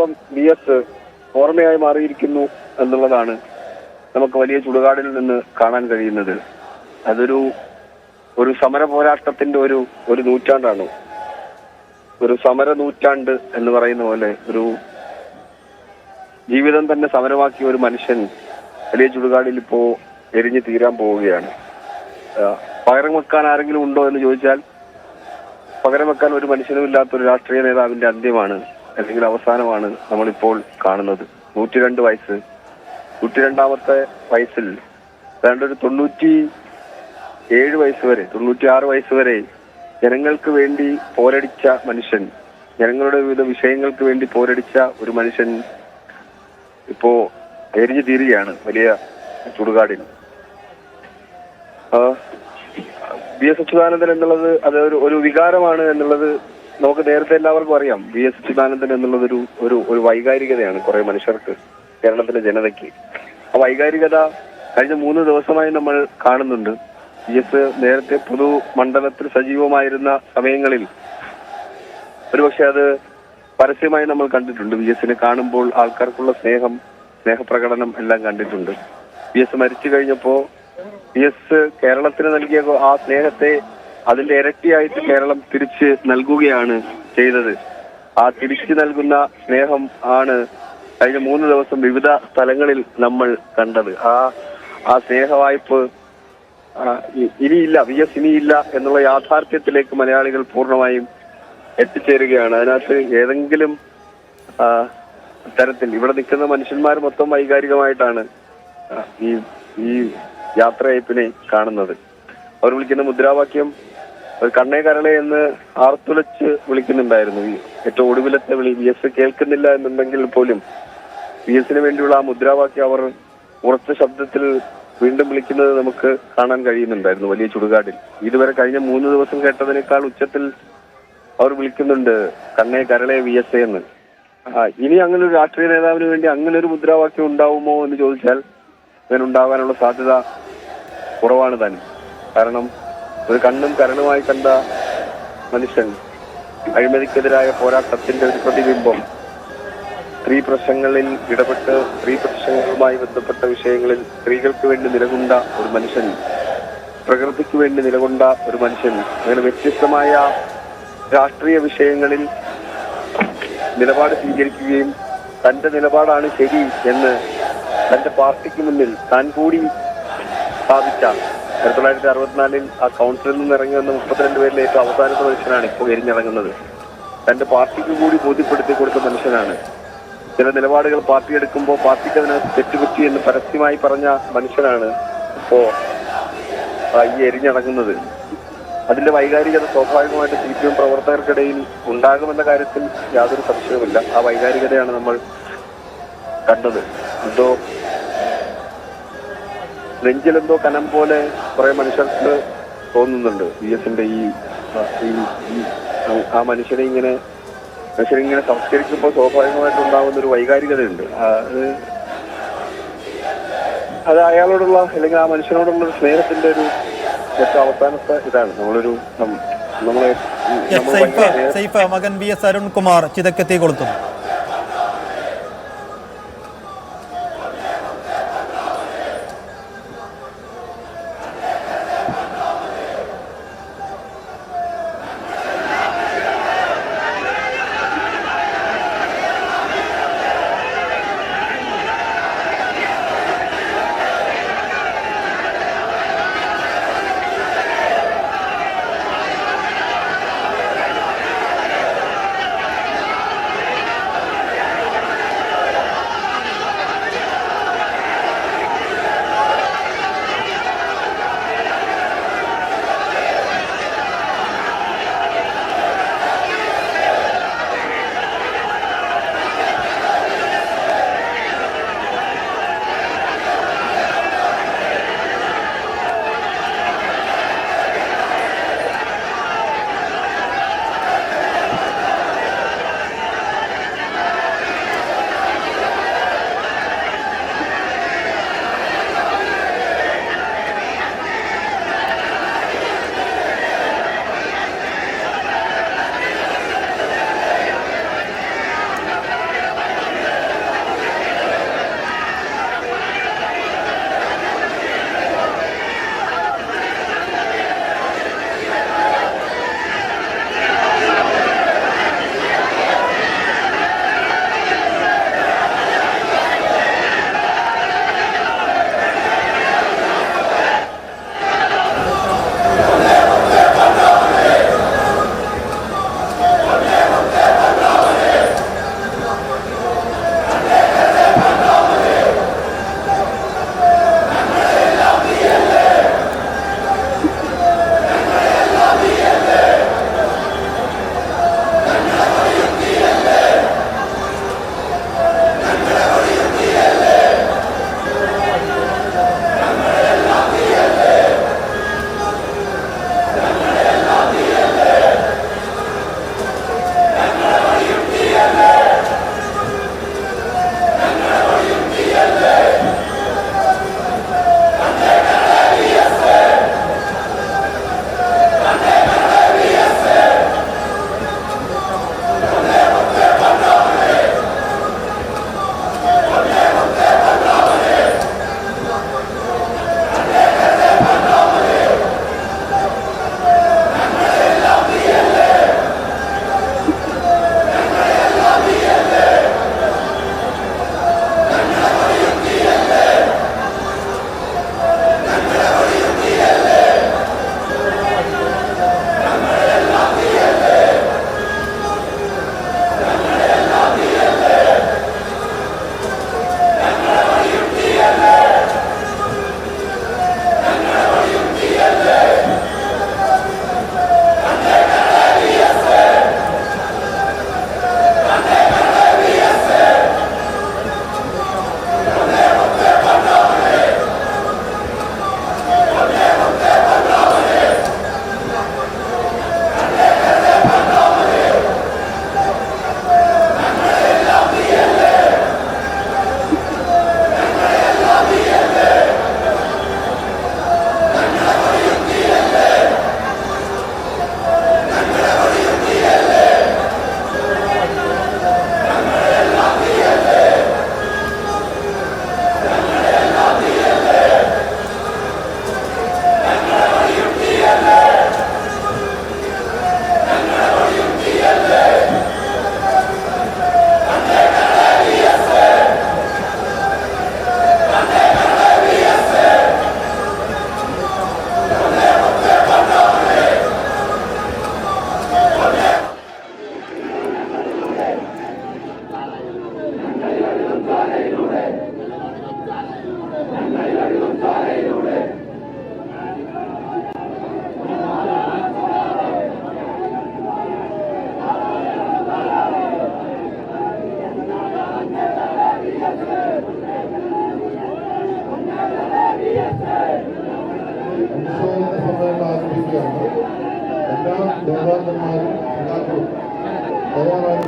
എത്രത്തോളം VS ഓർമ്മയായി മാറിയിരിക്കുന്നു എന്നുള്ളതാണ് നമുക്ക് വലിയ ചുടുകാടിൽ നിന്ന് കാണാൻ കഴിയുന്നത്. ഒരു സമര പോരാട്ടത്തിന്റെ ഒരു നൂറ്റാണ്ടാണ്, ഒരു സമര നൂറ്റാണ്ട് എന്ന് പറയുന്ന പോലെ ഒരു ജീവിതം തന്നെ സമരമാക്കിയ ഒരു മനുഷ്യൻ വലിയ ചുടുകാടിൽ ഇപ്പോ എരിഞ്ഞു തീരാൻ പോവുകയാണ്. പകരം വെക്കാൻ ആരെങ്കിലും ഉണ്ടോ എന്ന് ചോദിച്ചാൽ പകരം വെക്കാൻ ഒരു മനുഷ്യനും ഇല്ലാത്തൊരു രാഷ്ട്രീയ നേതാവിന്റെ അന്ത്യമാണ് അല്ലെങ്കിൽ അവസാനമാണ് നമ്മളിപ്പോൾ കാണുന്നത്. 102 വയസ്സ്, 102ാമത്തെ വയസ്സിൽ ഏതാണ്ട് ഒരു 97 വയസ്സ് വരെ 96 വയസ്സ് വരെ ജനങ്ങൾക്ക് വേണ്ടി പോരടിച്ച മനുഷ്യൻ, ജനങ്ങളുടെ വിവിധ വിഷയങ്ങൾക്ക് വേണ്ടി പോരടിച്ച ഒരു മനുഷ്യൻ ഇപ്പോ എരിഞ്ഞു തീരുകയാണ് വലിയ ചുടുകാടിൽ. VS അച്യുതാനന്ദൻ എന്നുള്ളത് അത് ഒരു വികാരമാണ് എന്നുള്ളത് നമുക്ക് നേരത്തെ എല്ലാവർക്കും അറിയാം. VS അച്യുതാനന്ദൻ എന്നുള്ളത് ഒരു വൈകാരികതയാണ് കുറെ മനുഷ്യർക്ക്, കേരളത്തിലെ ജനതയ്ക്ക്. ആ വൈകാരികത കഴിഞ്ഞ 3 ദിവസമായി നമ്മൾ കാണുന്നുണ്ട്. VS നേരത്തെ പൊതുമണ്ഡലത്തിൽ സജീവമായിരുന്ന സമയങ്ങളിൽ ഒരുപക്ഷെ അത് പരസ്യമായി നമ്മൾ കണ്ടിട്ടുണ്ട്. VSനെ കാണുമ്പോൾ ആൾക്കാർക്കുള്ള സ്നേഹപ്രകടനം എല്ലാം കണ്ടിട്ടുണ്ട്. VS മരിച്ചു കഴിഞ്ഞപ്പോ VS കേരളത്തിന് നൽകിയ ആ സ്നേഹത്തെ അതിന്റെ ഇരട്ടിയായിട്ട് കേരളം തിരിച്ച് നൽകുകയാണ് ചെയ്തത്. ആ തിരിച്ചു നൽകുന്ന സ്നേഹം ആണ് കഴിഞ്ഞ 3 ദിവസം വിവിധ സ്ഥലങ്ങളിൽ നമ്മൾ കണ്ടത്. ആ സ്നേഹവായ്പ ഇനിയില്ല, VS ഇനിയില്ല എന്നുള്ള യാഥാർത്ഥ്യത്തിലേക്ക് മലയാളികൾ പൂർണ്ണമായും എത്തിച്ചേരുകയാണ്. അതിനകത്ത് ഏതെങ്കിലും തരത്തിൽ ഇവിടെ നിൽക്കുന്ന മനുഷ്യന്മാർ മൊത്തം വൈകാരികമായിട്ടാണ് ഈ യാത്രയയപ്പിനെ കാണുന്നത്. അവർ വിളിക്കുന്ന മുദ്രാവാക്യം കണ്ണേ കരളെ എന്ന് ആർത്തുലച്ച് വിളിക്കുന്നുണ്ടായിരുന്നു. ഏറ്റവും ഒടുവിലത്തെ വിളി VS കേൾക്കുന്നില്ല എന്നുണ്ടെങ്കിൽ പോലും VSന് വേണ്ടിയുള്ള ആ മുദ്രാവാക്യം അവർ ഉറച്ച ശബ്ദത്തിൽ വീണ്ടും വിളിക്കുന്നത് നമുക്ക് കാണാൻ കഴിയുന്നുണ്ടായിരുന്നു വലിയ ചുടുകാടിൽ. ഇതുവരെ കഴിഞ്ഞ 3 ദിവസം കേട്ടതിനേക്കാൾ ഉച്ചത്തിൽ അവർ വിളിക്കുന്നുണ്ട് കണ്ണേ കരളെ VS എന്ന്. ഇനി അങ്ങനെ ഒരു രാഷ്ട്രീയ നേതാവിന് വേണ്ടി അങ്ങനെ ഒരു മുദ്രാവാക്യം ഉണ്ടാവുമോ എന്ന് ചോദിച്ചാൽ അങ്ങനെ ഉണ്ടാകാനുള്ള സാധ്യത കുറവാണ് താനും. കാരണം ഒരു കണ്ണും കരളുമായി കണ്ട മനുഷ്യൻ, അഴിമതിക്കെതിരായ പോരാട്ടത്തിന്റെ ഒരു പ്രതിബിംബം, സ്ത്രീ പ്രശ്നങ്ങളിൽ ഇടപെട്ട് സ്ത്രീ പ്രശ്നങ്ങളുമായി ബന്ധപ്പെട്ട വിഷയങ്ങളിൽ സ്ത്രീകൾക്ക് വേണ്ടി നിലകൊണ്ട ഒരു മനുഷ്യൻ, പ്രകൃതിക്ക് വേണ്ടി നിലകൊണ്ട ഒരു മനുഷ്യൻ, അങ്ങനെ വ്യത്യസ്തമായ രാഷ്ട്രീയ വിഷയങ്ങളിൽ നിലപാട് സ്വീകരിക്കുകയും തന്റെ നിലപാടാണ് ശരി എന്ന് തന്റെ പാർട്ടിക്ക് മുന്നിൽ താൻ കൂടി സ്ഥാപിച്ച 1964 ആ കൗൺസിലിൽ നിന്ന് ഇറങ്ങി വന്ന 32 പേരിലെ ഏറ്റവും അവസാനത്തെ മനുഷ്യനാണ് ഇപ്പോൾ എരിഞ്ഞിറങ്ങുന്നത്. തന്റെ പാർട്ടിക്ക് കൂടി ബോധ്യപ്പെടുത്തി കൊടുത്ത മനുഷ്യനാണ്. ചില നിലപാടുകൾ പാർട്ടി എടുക്കുമ്പോൾ പാർട്ടിക്ക് അതിനകത്ത് തെറ്റുപറ്റി എന്ന് പരസ്യമായി പറഞ്ഞ മനുഷ്യനാണ് ഇപ്പോ ഈ എരിഞ്ഞിറങ്ങുന്നത്. അതിന്റെ വൈകാരികത സ്വാഭാവികമായിട്ട് CPM പ്രവർത്തകർക്കിടയിൽ ഉണ്ടാകുമെന്ന കാര്യത്തിൽ യാതൊരു സംശയവുമില്ല. ആ വൈകാരികതയാണ് നമ്മൾ കണ്ടത്. എന്തോ നെഞ്ചിലെന്തോ കനം പോലെ കുറെ മനുഷ്യർക്ക് തോന്നുന്നുണ്ട് VSന്റെ ആ മനുഷ്യനെ സംസ്കരിക്കുമ്പോൾ സ്വാഭാവികമായിട്ട് ഉണ്ടാകുന്ന ഒരു വൈകാരികതയുണ്ട്. അത് അയാളോടുള്ള അല്ലെങ്കിൽ ആ മനുഷ്യനോടുള്ള ഒരു സ്നേഹത്തിന്റെ ഒരു ഏറ്റവും അവസാനത്തെ ഇതാണ്. മകൻ VS അരുൺകുമാർ ചിതക്കെത്തി കൊളുത്തുന്നു.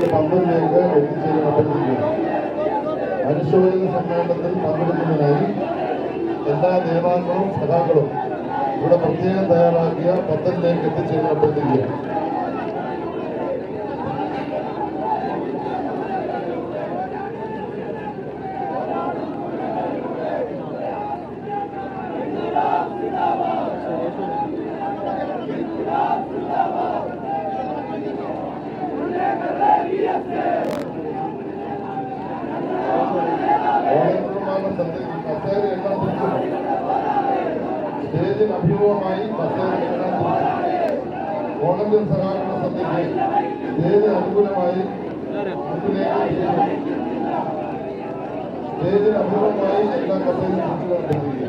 ഏതാണ്ട് 12 എത്തിച്ചേരാൻ അഭ്യർത്ഥിക്കുകയാണ്. അനുശോചന സമ്മേളനത്തിൽ പങ്കെടുക്കുന്നതിനായി എല്ലാ നേതാക്കളും സഖാക്കളും ഇവിടെ പ്രത്യേകം തയ്യാറാക്കിയ പന്തലിലേക്ക് എത്തിച്ചേരാൻ അഭ്യർത്ഥിക്കുകയാണ്. സ്റ്റേജിന് അഭിമുഖമായി വോളണ്ടിയർ സഹായങ്ങളുടെ സന്ധ്യയ്ക്ക് സ്റ്റേജിന് അനുകൂലമായി സ്റ്റേജിന് അഭിമുഖമായി എല്ലാ കസേരയും അഭ്യർത്ഥിക്കുക.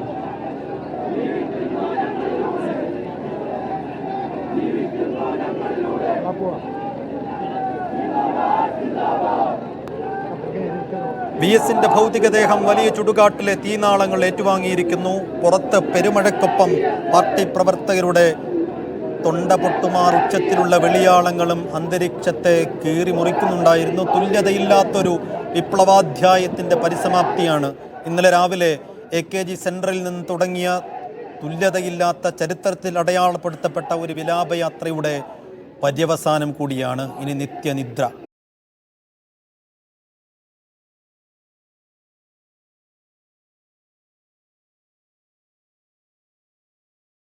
വി എസിന്റെ ഭൗതികദേഹം വലിയ ചുടുകാട്ടിലെ തീനാളങ്ങൾ ഏറ്റുവാങ്ങിയിരിക്കുന്നു. പുറത്ത് പെരുമഴക്കൊപ്പം പാർട്ടി പ്രവർത്തകരുടെ തൊണ്ട പൊട്ടുമാർ ഉച്ചത്തിലുള്ള വെളിയാളങ്ങളും അന്തരീക്ഷത്തെ കീറി മുറിക്കുന്നുണ്ടായിരുന്നു. തുല്യതയില്ലാത്തൊരു വിപ്ലവാധ്യായത്തിൻ്റെ പരിസമാപ്തിയാണ് ഇന്നലെ രാവിലെ AKG സെൻട്രലിൽ നിന്ന് തുടങ്ങിയ തുല്യതയില്ലാത്ത ചരിത്രത്തിൽ അടയാളപ്പെടുത്തപ്പെട്ട ഒരു വിലാപയാത്രയുടെ പര്യവസാനം കൂടിയാണ് ഇനി നിത്യനിദ്ര.